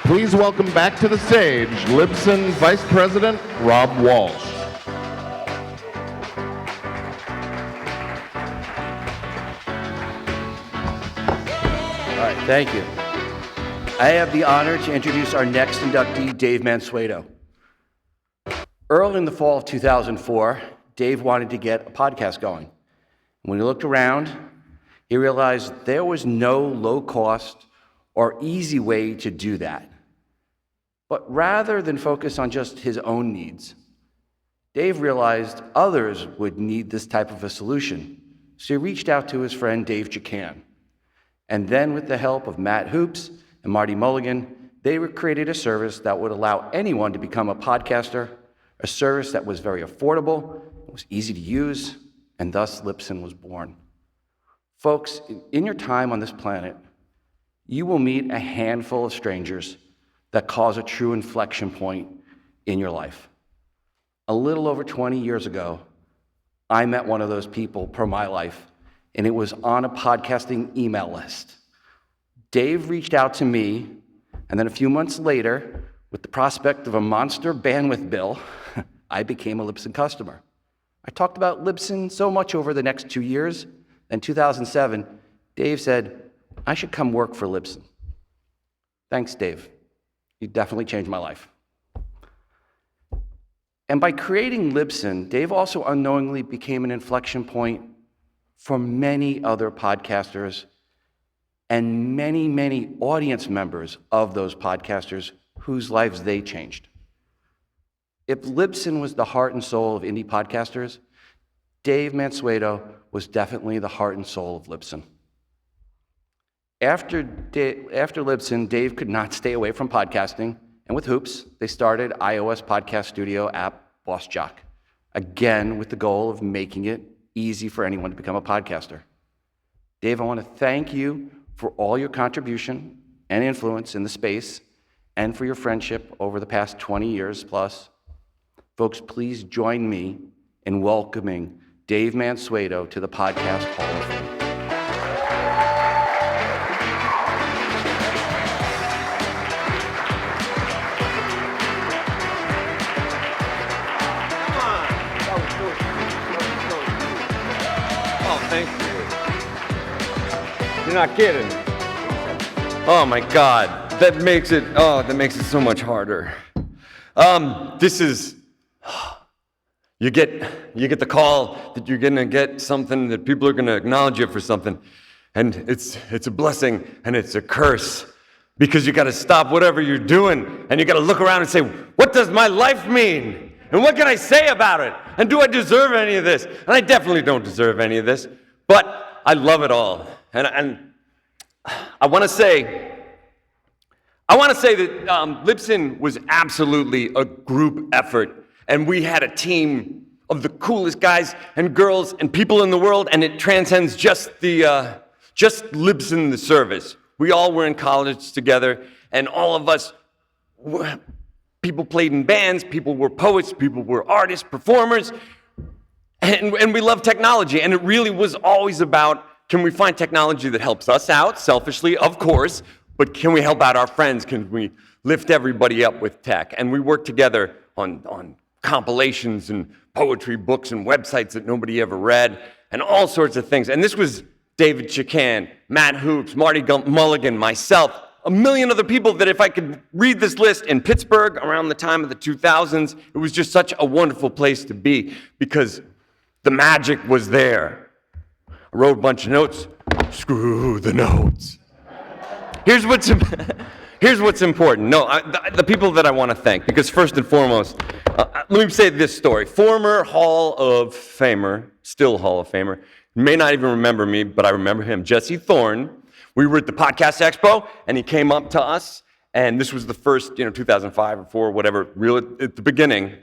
Please welcome back to the stage Libsyn Vice President Rob Walch. All right, thank you. I have the honor to introduce our next inductee, Dave Mansueto. Early in the fall of 2004, Dave wanted to get a podcast going. When he looked around, he realized there was no low-cost or easy way to do that. But rather than focus on just his own needs, Dave realized others would need this type of a solution. So he reached out to his friend Dave Chekan. And then with the help of Matt Hoops and Marty Mulligan, they created a service that would allow anyone to become a podcaster, a service that was very affordable, was easy to use, and thus Libsyn was born. Folks, in your time on this planet, you will meet a handful of strangers that cause a true inflection point in your life. A little over 20 years ago, I met one of those people per my life, and it was on a podcasting email list. Dave reached out to me, and then a few months later, with the prospect of a monster bandwidth bill, I became a Libsyn customer. I talked about Libsyn so much over the next 2 years. In 2007, Dave said, I should come work for Libsyn. Thanks, Dave. You definitely changed my life. And by creating Libsyn, Dave also unknowingly became an inflection point for many other podcasters and many, many audience members of those podcasters whose lives they changed. If Libsyn was the heart and soul of indie podcasters, Dave Mansueto was definitely the heart and soul of Libsyn. After Libsyn, Dave could not stay away from podcasting, and with Hoops, they started iOS podcast studio app Boss Jock, again with the goal of making it easy for anyone to become a podcaster. Dave, I want to thank you for all your contribution and influence in the space and for your friendship over the past 20 years plus. Folks, please join me in welcoming Dave Mansueto to the Podcast Hall of Fame. Oh, thank you. You're not kidding. Oh my God, that makes it so much harder. This is. You get the call that you're gonna get something, that people are gonna acknowledge you for something, and it's a blessing and it's a curse, because you gotta stop whatever you're doing and you gotta look around and say, what does my life mean? And what can I say about it? And do I deserve any of this? And I definitely don't deserve any of this, but I love it all. And I wanna say that Libsyn was absolutely a group effort. And we had a team of the coolest guys and girls and people in the world, and it transcends just Libsyn, the service. We all were in college together, and all of us, people played in bands, people were poets, people were artists, performers, and we loved technology. And it really was always about, can we find technology that helps us out, selfishly, of course, but can we help out our friends? Can we lift everybody up with tech? And we worked together on compilations and poetry books and websites that nobody ever read, and all sorts of things. And this was David Chekan, Matt Hoops, Marty Mulligan, myself, a million other people that if I could read this list in Pittsburgh around the time of the 2000s, it was just such a wonderful place to be because the magic was there. I wrote a bunch of notes. Screw the notes. Here's what's important. The people that I want to thank, because first and foremost, let me say this story. Former Hall of Famer, still Hall of Famer, may not even remember me, but I remember him, Jesse Thorne. We were at the Podcast Expo, and he came up to us, and this was the first, 2005 or 4, whatever, real at the beginning,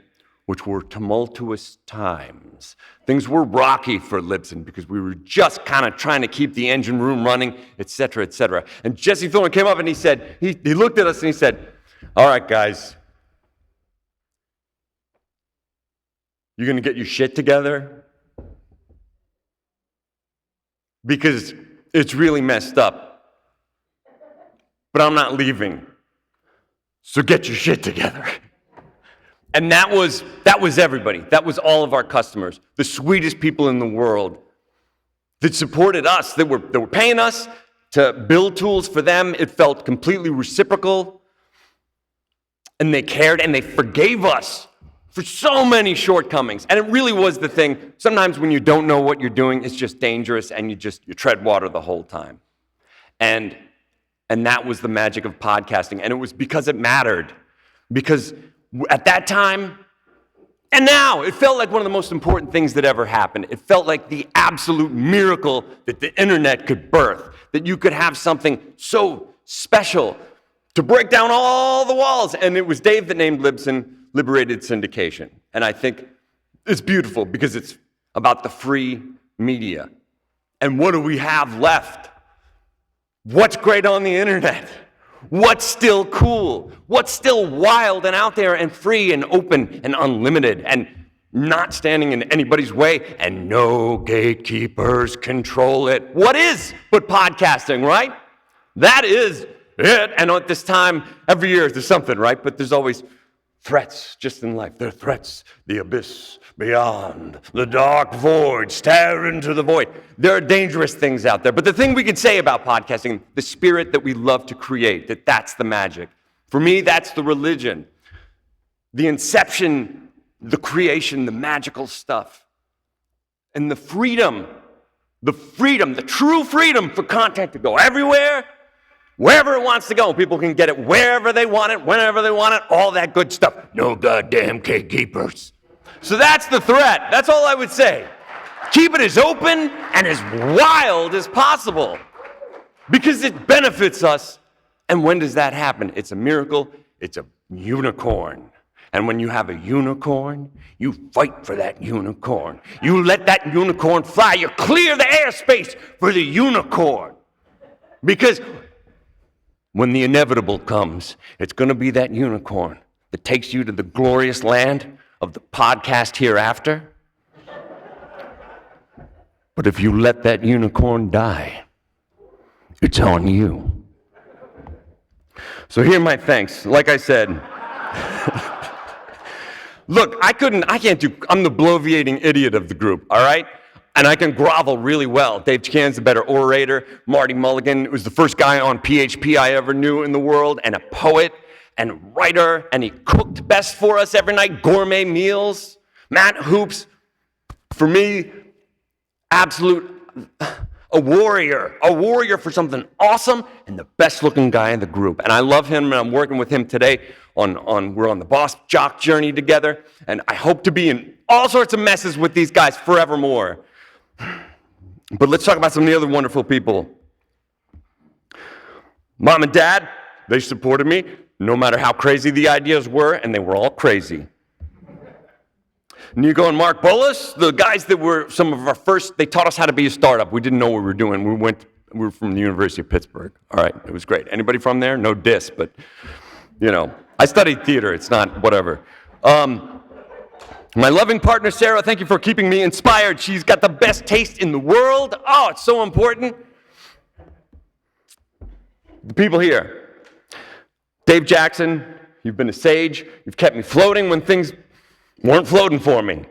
which were tumultuous times. Things were rocky for Libsyn because we were just kind of trying to keep the engine room running, et cetera, et cetera. And Jesse Thorne came up and he said, he looked at us and he said, all right, guys, you gonna get your shit together? Because it's really messed up. But I'm not leaving. So get your shit together. And that was everybody. That was all of our customers, the sweetest people in the world that supported us, that were paying us to build tools for them. It felt completely reciprocal. And they cared and they forgave us for so many shortcomings. And it really was the thing. Sometimes when you don't know what you're doing, it's just dangerous and you tread water the whole time. And that was the magic of podcasting. And it was because it mattered. Because at that time, and now, it felt like one of the most important things that ever happened. It felt like the absolute miracle that the internet could birth, that you could have something so special to break down all the walls. And it was Dave that named Libsyn Liberated Syndication. And I think it's beautiful because it's about the free media. And what do we have left? What's great on the internet? What's still cool? What's still wild and out there and free and open and unlimited and not standing in anybody's way and no gatekeepers control it? What is but podcasting, right? That is it. And at this time, every year there's something, right? But there's always threats just in life. There are threats, the abyss beyond, the dark void, stare into the void. There are dangerous things out there. But the thing we can say about podcasting, the spirit that we love to create, that's the magic. For me, that's the religion. The inception, the creation, the magical stuff. And the freedom, the true freedom for content to go everywhere, wherever it wants to go. People can get it wherever they want it, whenever they want it, all that good stuff. No goddamn gatekeepers. So that's the threat. That's all I would say. Keep it as open and as wild as possible because it benefits us. And when does that happen? It's a miracle. It's a unicorn. And when you have a unicorn, you fight for that unicorn. You let that unicorn fly. You clear the airspace for the unicorn. Because when the inevitable comes, it's going to be that unicorn that takes you to the glorious land of the podcast hereafter. But if you let that unicorn die, it's on you. So here are my thanks. Like I said, look, I'm the bloviating idiot of the group, all right? And I can grovel really well. Dave Chekan's the better orator. Marty Mulligan was the first guy on PHP I ever knew in the world, and a poet and writer, and he cooked best for us every night, gourmet meals. Matt Hoops, for me, absolute a warrior for something awesome, and the best looking guy in the group. And I love him, and I'm working with him today we're on the boss jock journey together, and I hope to be in all sorts of messes with these guys forevermore. But let's talk about some of the other wonderful people. Mom and Dad, they supported me no matter how crazy the ideas were, and they were all crazy. Nico and Mark Bullis, the guys that were some of our first, they taught us how to be a startup. We didn't know what we were doing. We were from the University of Pittsburgh. All right, it was great. Anybody from there? No diss, but, I studied theater. It's not whatever. My loving partner, Sarah, thank you for keeping me inspired. She's got the best taste in the world. Oh, it's so important. The people here. Dave Jackson, you've been a sage. You've kept me floating when things weren't floating for me.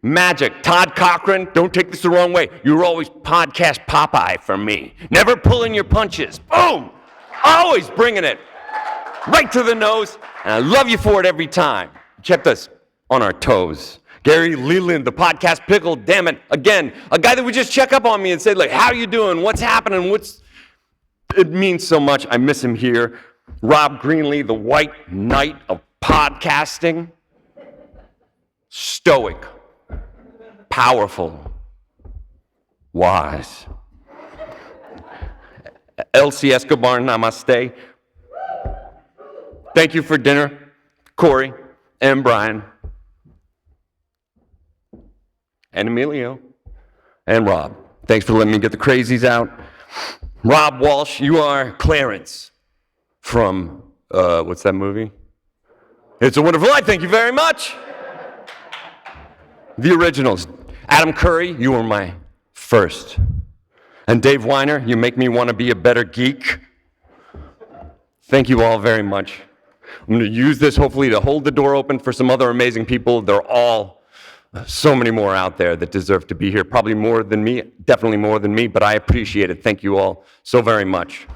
Magic. Todd Cochran, don't take this the wrong way. You were always podcast Popeye for me. Never pulling your punches. Boom! Always bringing it right to the nose. And I love you for it every time. You kept us on our toes. Gary Leland, the podcast pickle, damn it. Again, a guy that would just check up on me and say, like, how you doing? What's happening? It means so much. I miss him here. Rob Greenlee, the white knight of podcasting. Stoic. Powerful. Wise. Elsie Escobar, namaste. Thank you for dinner, Corey and Brian. And Emilio, and Rob. Thanks for letting me get the crazies out. Rob Walch, you are Clarence from, what's that movie? It's a Wonderful Life, thank you very much. The originals. Adam Curry, you were my first. And Dave Weiner, you make me want to be a better geek. Thank you all very much. I'm going to use this hopefully to hold the door open for some other amazing people. They're all so many more out there that deserve to be here. Probably more than me, definitely more than me, but I appreciate it. Thank you all so very much.